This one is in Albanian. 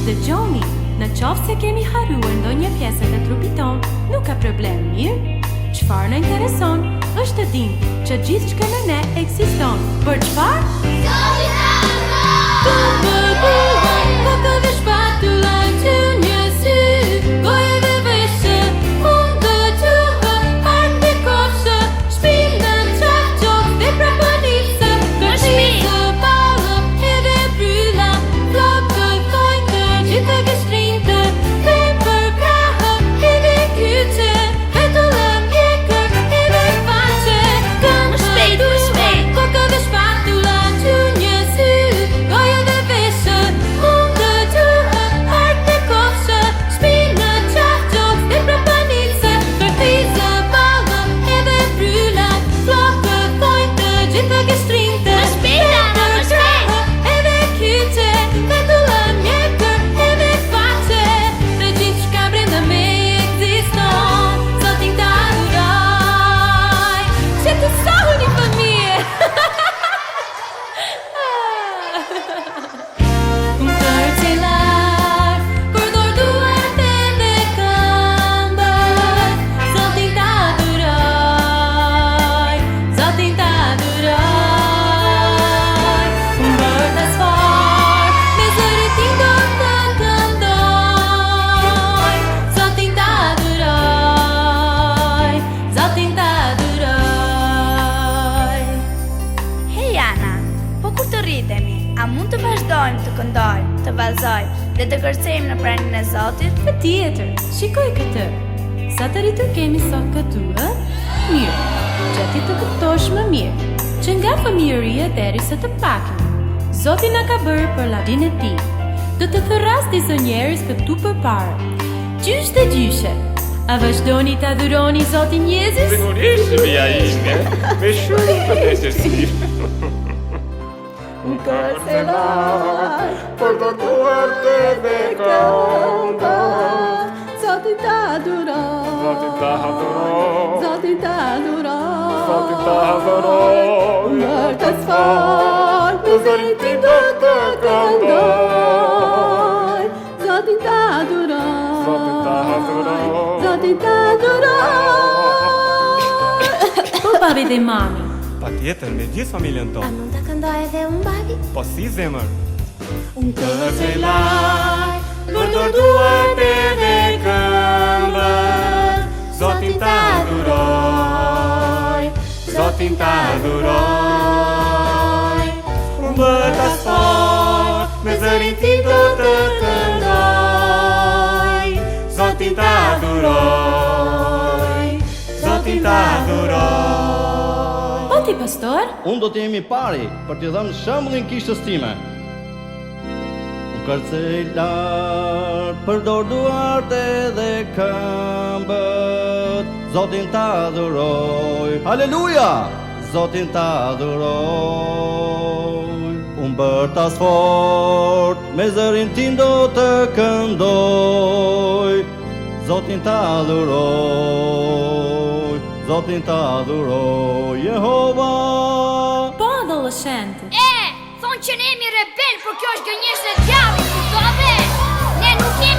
Dëgjoni, në qoftë se kemi haruar ndonjë pjesë të trupit ton, nuk ka problem, mirë? Çfarë na intereson është të dimë që gjithçka në ne ekziston. Për çfarë? Kokëve shpatula që një sy, gojëve veshë, mundë të ardë kofshë, shpindën qaf qokë dhe praponicë, kërtisë balë edhe bryla, flokë kojnë gjithë gështrinë, dhe për krahë edhe kyqe, vetullë mjekër edhe faqe, këmë shpejt, kokëve shpatula që një sy, gojëve veshë, mundë të ardë kofshë, shpindën qaf qokë dhe praponicë, kërtisë balë edhe bryla, flokë kojnë gjithë gështrinë, edhe kyqe, vetullë mjekër edhe faqe, dhe gjithçka brenda me ekziston, Zotin ta adhuroj. Që të sahuni fëmije! Kërcelar, përdor duart edhe këmbët, Zotin ta adhuroj, Zotin ta adhuroj. Bërtas fort, me zërin tim do të këndoj, Zotin ta adhuroj, Zotin ta adhuroj. Hej Ana, po kur të rritemi, a mund të vazhdojmë të këndojmë, të vallëzojmë dhe të kërcejmë në praninë e Zotit? Patjetër, shikoj këtë. Sa të rritur kemi sot këtu, ë? Mirë, që ti të kuptosh më mirë, që nga fëmijëria deri sa të pakën, Zoti na ka bërë për lavdinë e tij. Do të thërras disa njerëz këtu përpara. Gjysh dhe gjyshe, a vazhdoni të adhuroni Zotin Jezus? Sigurisht, mia ime, me shumë të necesir. Kërcelar, Përdor duart edhe këmbët, Zotin ta adhuroj, Zotin ta adhuroj, Zotin ta adhuroj, Zotin ta adhuroj. Bërtas fort, me zërin tim do të këndoj, Zotin ta adhuroj, Zotin ta adhuroj. Zotin ta adhuroj. Po babi dhe mami, Patjetër, me gjithë familjen A tonë. mund të këndoj edhe unë babi? Po si zemër? kërcelar, Përdor duart edhe këmbët, Zotin ta adhuroj, Zotin ta adhuroj. Bërtas fort, me zërin tim do të këndoj, Zotin ta adhuroj, Zotin ta adhuroj. Po ti pastor? Unë do të jemi pari për t'i dhënë shembullin kishës time. Kërcelar, përdor duart edhe këmbët, Zotin ta adhuroj. Haleluja! Zotin ta adhuroj. Unë bërtas fort, me zërin tim do të këndoj, Zotin ta adhuroj, Zotin ta adhuroj, Jehova. Po adoleshente. Thonë që ne jemi rebel, por kjo është gënjeshtër e djavit, kuptove? Ne nuk jemi